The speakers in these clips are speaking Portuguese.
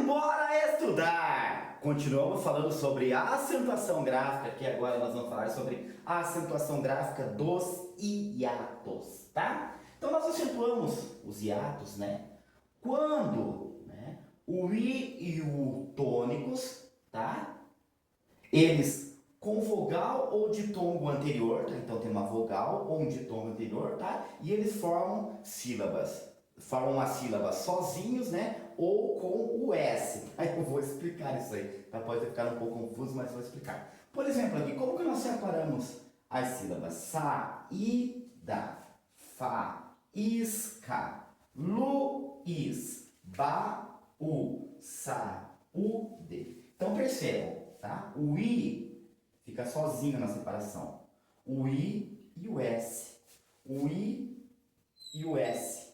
Bora estudar! Continuamos falando sobre a acentuação gráfica, que agora nós vamos falar sobre a acentuação gráfica dos hiatos, tá? Então nós acentuamos os hiatos, né? Quando, né, o I e o tônicos, tá? Eles com vogal ou ditongo anterior, tá? Então tem uma vogal ou um ditongo anterior, tá? E eles formam sílabas. Formam uma sílaba sozinhos, né? Ou com o S. Aí eu vou explicar isso aí. Tá? Pode ficar um pouco confuso, mas vou explicar. Por exemplo, aqui, como que nós separamos as sílabas? Saída, faísca, Luiz, baú, saúde. Então percebam, tá? O I fica sozinho na separação. O I e o S. O I e o S.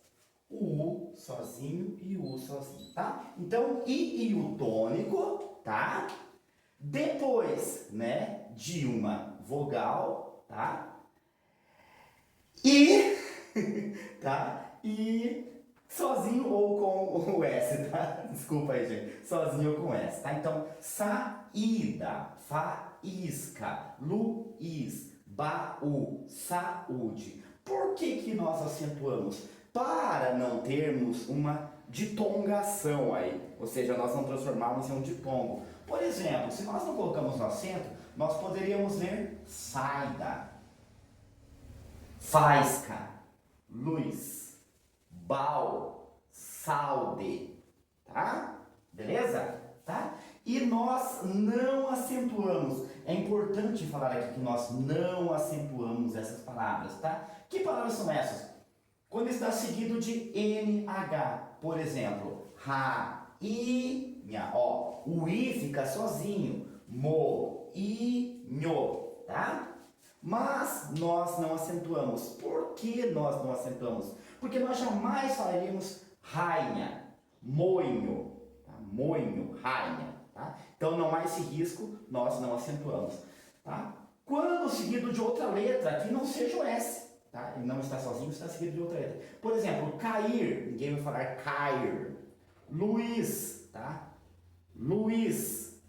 O U sozinho e o U sozinho, tá? Então, I e o tônico, tá? Depois, né, de uma vogal, tá? E, tá? E sozinho ou com o S, tá? Desculpa aí, gente. Sozinho ou com S, tá? Então, saída, faísca, Luiz, baú, saúde. Por que nós acentuamos? Para não termos uma ditongação aí, ou seja, nós não transformarmos em um ditongo. Por exemplo, se nós não colocamos no acento, nós poderíamos ler saída, faísca, luz, bal, saude, tá? Beleza? Tá? E nós não acentuamos. É importante falar aqui que nós não acentuamos essas palavras, tá? Que palavras são essas? Quando está seguido de NH, por exemplo, rainha, ó, o I fica sozinho, moinho, tá? Mas nós não acentuamos. Por que nós não acentuamos? Porque nós jamais falaríamos rainha, moinho, tá? Moinho, rainha, tá? Então não há esse risco, nós não acentuamos, tá? Quando seguido de outra letra que não seja o S. Tá? Ele não está sozinho, está seguido de outra letra. Por exemplo, cair, ninguém vai falar cair. Luiz, tá? Luiz,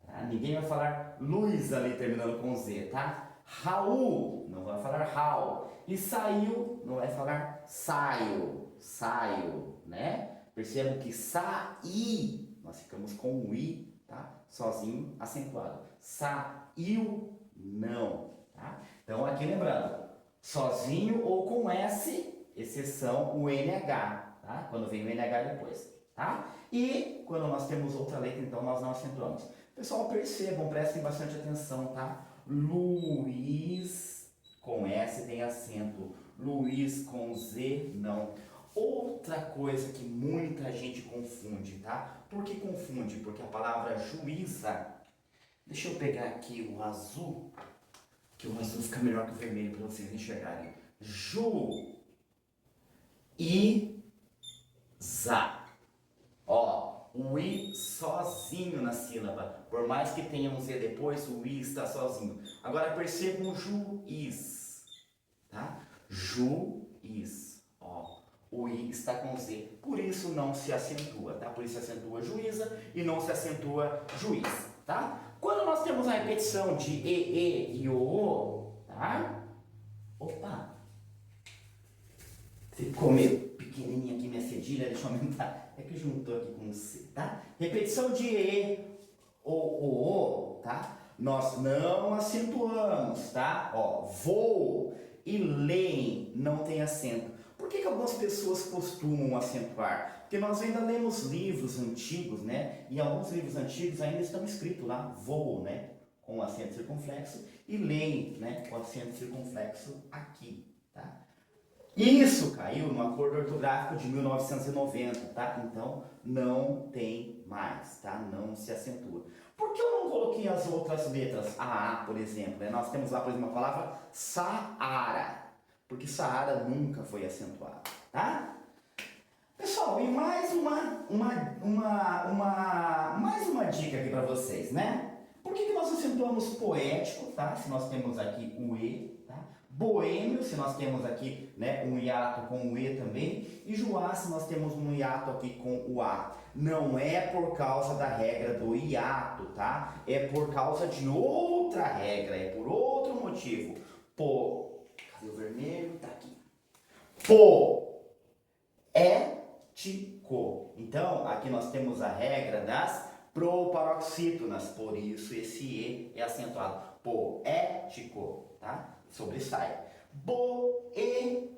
tá? Ninguém vai falar Luiz ali terminando com Z, tá? Raul, não vai falar Raul. E saiu, não vai falar saio, saio, né? Percebam que sair, nós ficamos com o I, tá? Sozinho, acentuado. Saiu, não, tá? Então aqui lembrando, sozinho ou com S, exceção o NH, tá? Quando vem o NH depois, tá? E quando nós temos outra letra, então nós não acentuamos. Pessoal, percebam, prestem bastante atenção, tá? Luiz com S tem acento, Luiz com Z não. Outra coisa que muita gente confunde, tá? Por que confunde? Porque a palavra juíza, deixa eu pegar aqui o azul, que o azul fica melhor que o vermelho para vocês enxergarem. Ju-i-za. Ó, o I sozinho na sílaba. Por mais que tenha um Z depois, o I está sozinho. Agora percebam o juiz, tá? Juiz, ó. O I está com Z. Por isso não se acentua, tá? Por isso se acentua juíza e não se acentua juiz, tá? Quando nós temos a repetição de e o, tá? Opa! Ficou meio pequenininha aqui minha cedilha, deixa eu aumentar. É que juntou aqui com C, tá? Repetição de e, o, tá? Nós não acentuamos, tá? Ó, vou e leem não tem acento. Por que algumas pessoas costumam acentuar? Porque nós ainda lemos livros antigos, né? E alguns livros antigos ainda estão escritos lá, voo, né? Com acento circunflexo, e leem, né? Com acento circunflexo aqui, tá? Isso caiu no acordo ortográfico de 1990, tá? Então, não tem mais, tá? Não se acentua. Por que eu não coloquei as outras letras? A A, por exemplo, né? Nós temos lá, por exemplo, a palavra Saara. Porque Saara nunca foi acentuado, tá? Pessoal, e mais uma dica aqui para vocês, né? Por que nós acentuamos poético, tá? Se nós temos aqui o E, tá? Boêmio, se nós temos aqui, né, um hiato com o E também, e Joá, se nós temos um hiato aqui com o A. Não é por causa da regra do hiato, tá? É por causa de outra regra, é por outro motivo. Cadê o vermelho? Tá aqui. Poético. Então, aqui nós temos a regra das proparoxítonas, por isso esse E é acentuado. Poético, tá? Sobressai. Boêmio,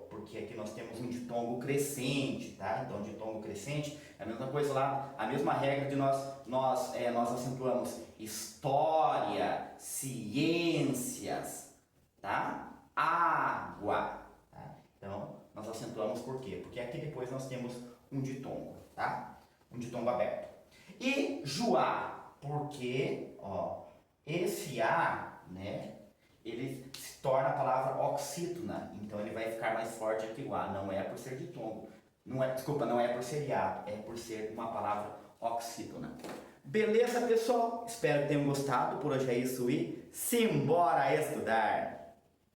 porque aqui nós temos um ditongo crescente, tá? Então, ditongo crescente é a mesma coisa lá, a mesma regra de nós acentuamos história, ciências, tá? Água, tá? Então, nós acentuamos por quê? Porque aqui depois nós temos um ditongo, tá? Um ditongo aberto. E Joá, porque, ó, esse A, né, ele se torna a palavra oxítona, então ele vai ficar mais forte aqui o A, não é por ser ditongo, não é por ser hiato, é por ser uma palavra oxítona. Beleza, pessoal? Espero que tenham gostado, por hoje é isso e simbora estudar!